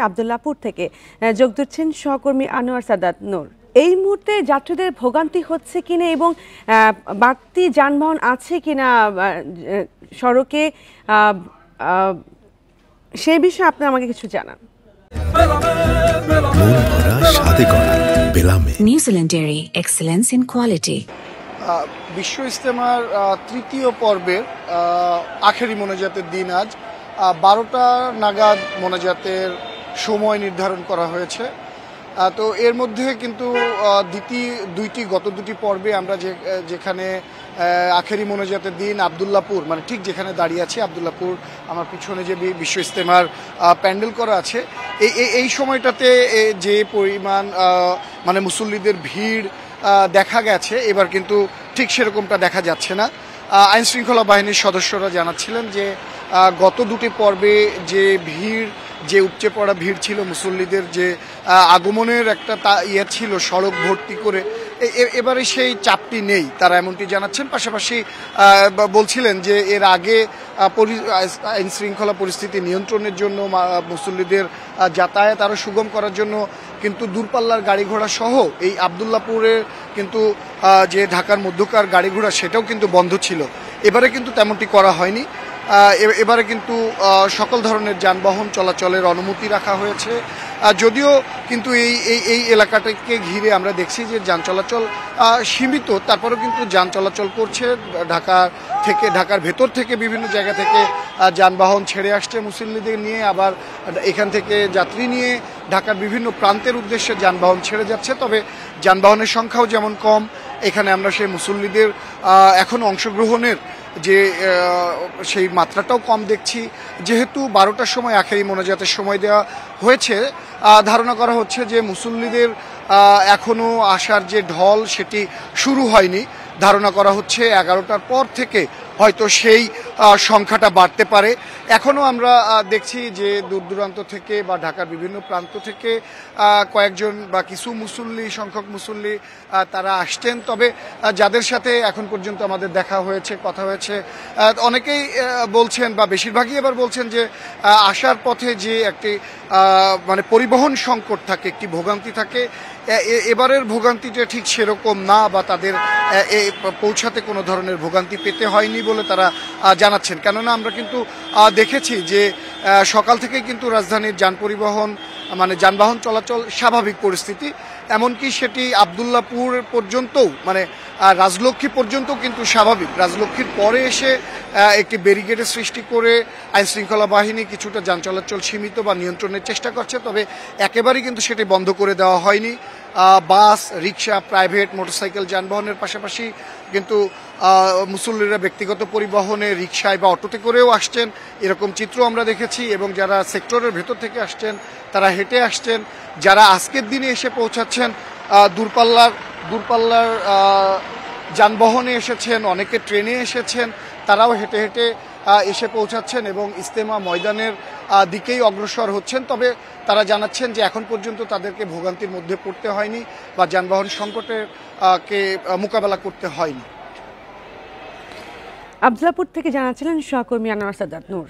আব্দুল্লাহপুর থেকে যোগ দিচ্ছেন সহকর্মী আনোয়ার সাদাত নূর। এই মুহূর্তে যাত্রীদের ভোগান্তি হচ্ছে কিনা এবং বাড়তি যানবাহন আছে কিনা সড়কে, সেই বিষয়ে আপনি আমাকে কিছু জানান। New Zealand dairy, excellence in quality. বিশ্ব ইজতেমার তৃতীয় পর্বের আখেরি মোনাজাতের দিন আজ 12টা নাগাদ মোনাজাতের সময় নির্ধারণ করা হয়েছে। তো এর মধ্যে কিন্তু গত দুটি পর্বে আমরা যেখানে আখেরি মোনাজাতের দিন আব্দুল্লাহপুর, মানে ঠিক যেখানে দাঁড়িয়ে আছি আব্দুল্লাহপুর, আমার পিছনে যে বিশ্ব ইজতেমার প্যান্ডেল করা আছে, এই সময়টাতে যে পরিমাণ মানে মুসল্লিদের ভিড় দেখা গেছে, এবার কিন্তু ঠিক সেরকমটা দেখা যাচ্ছে না। আইন শৃঙ্খলা বাহিনীর সদস্যরা জানাচ্ছিলেন যে গত দুটি পর্বে যে ভিড়, যে উপচে পড়া ভিড় ছিল, মুসল্লিদের যে আগমনের একটা ছিল সড়ক ভর্তি করে, এবারে সেই চাপটি নেই, তারা এমনটি জানাচ্ছেন। পাশাপাশি বলছিলেন যে এর আগে আইন শৃঙ্খলা পরিস্থিতি নিয়ন্ত্রণের জন্য মুসল্লিদের যাতায়াত আরও সুগম করার জন্য কিন্তু দূরপাল্লার গাড়ি ঘোড়া সহ এই আব্দুল্লাহপুরে কিন্তু যে ঢাকার মধ্যকার গাড়ি ঘোড়া সেটাও কিন্তু বন্ধ ছিল। এবারে কিন্তু তেমনটি করা হয়নি। এবারে কিন্তু সকল ধরনের যানবাহন চলাচলের অনুমতি রাখা হয়েছে। যদিও কিন্তু এই এলাকাটাকে ঘিরে আমরা দেখছি যে যান চলাচল সীমিত, তারপরেও কিন্তু যান চলাচল করছে। ঢাকার ভেতর থেকে বিভিন্ন জায়গা থেকে যানবাহন ছেড়ে আসছে মুসল্লিদের নিয়ে, আবার এখান থেকে যাত্রী নিয়ে ঢাকার বিভিন্ন প্রান্তের উদ্দেশ্যে যানবাহন ছেড়ে যাচ্ছে। তবে যানবাহনের সংখ্যাও যেমন কম, এখানে আমরা সেই মুসল্লিদের এখনও অংশগ্রহণের যে সেই মাত্রাটাও কম দেখছি। যেহেতু 12টার সময় আখেরি মোনাজাতের সময় দেওয়া হয়েছে, ধারণা করা হচ্ছে যে মুসল্লিদের এখনও আসার যে ঢল সেটি শুরু হয়নি। ধারণা করা হচ্ছে 11টার পর থেকে হয়তো সেই সংখ্যাটা বাড়তে পারে। এখনও আমরা দেখছি যে দূর দূরান্ত থেকে বা ঢাকার বিভিন্ন প্রান্ত থেকে কয়েকজন বা কিছু সংখ্যক মুসল্লি তারা আসছেন। তবে যাদের সাথে এখন পর্যন্ত আমাদের দেখা হয়েছে, কথা হয়েছে, অনেকেই বলছেন বা বেশিরভাগই এবার বলছেন যে আসার পথে যে একটি মানে পরিবহন সংকট থাকে, একটি ভোগান্তি থাকে, এবারের ভোগান্তিটা ঠিক সেরকম না, বা তাদের পৌঁছাতে কোনো ধরনের ভোগান্তি পেতে হয়নি বলে তারা জানাচ্ছেন। কেননা আমরা কিন্তু দেখেছি যে সকাল থেকেই কিন্তু রাজধানীর যানবাহন চলাচল স্বাভাবিক পরিস্থিতি, এমনকি সেটি আব্দুল্লাহপুর পর্যন্তও, মানে রাজলক্ষ্মী পর্যন্ত কিন্তু স্বাভাবিক। রাজলক্ষ্মীর পরে এসে একটি ব্যারিকেডের সৃষ্টি করে আইন শৃঙ্খলা বাহিনী কিছুটা যান চলাচল সীমিত বা নিয়ন্ত্রণের চেষ্টা করছে, তবে একেবারেই কিন্তু সেটি বন্ধ করে দেওয়া হয়নি। বাস, রিক্সা, প্রাইভেট মোটরসাইকেল যানবাহনের পাশাপাশি কিন্তু মুসল্লিরা ব্যক্তিগত পরিবহনে রিক্সায় বা অটোতে করেও আসছেন, এরকম চিত্র আমরা দেখেছি। এবং যারা সেক্টরের ভেতর থেকে আসছেন তারা হেঁটে আসছেন। যারা আজকের দিনে এসে পৌঁছাচ্ছেন দূরপাল্লার যানবাহনে এসেছেন, অনেকে ট্রেনে এসেছেন, তারাও হেঁটে হেঁটে এসে পৌঁছাচ্ছেন এবং ইজতেমা ময়দানের দিকেই অগ্রসর হচ্ছেন। তবে তারা জানাচ্ছেন যে এখন পর্যন্ত তাদেরকে ভোগান্তির মধ্যে পড়তে হয়নি বা যানবাহন সংকটের মোকাবেলা করতে হয়নি। আব্দুল্লাহপুর থেকে জানাচ্ছিলেন সহকর্মী আনোয়ার সাদাত নূর।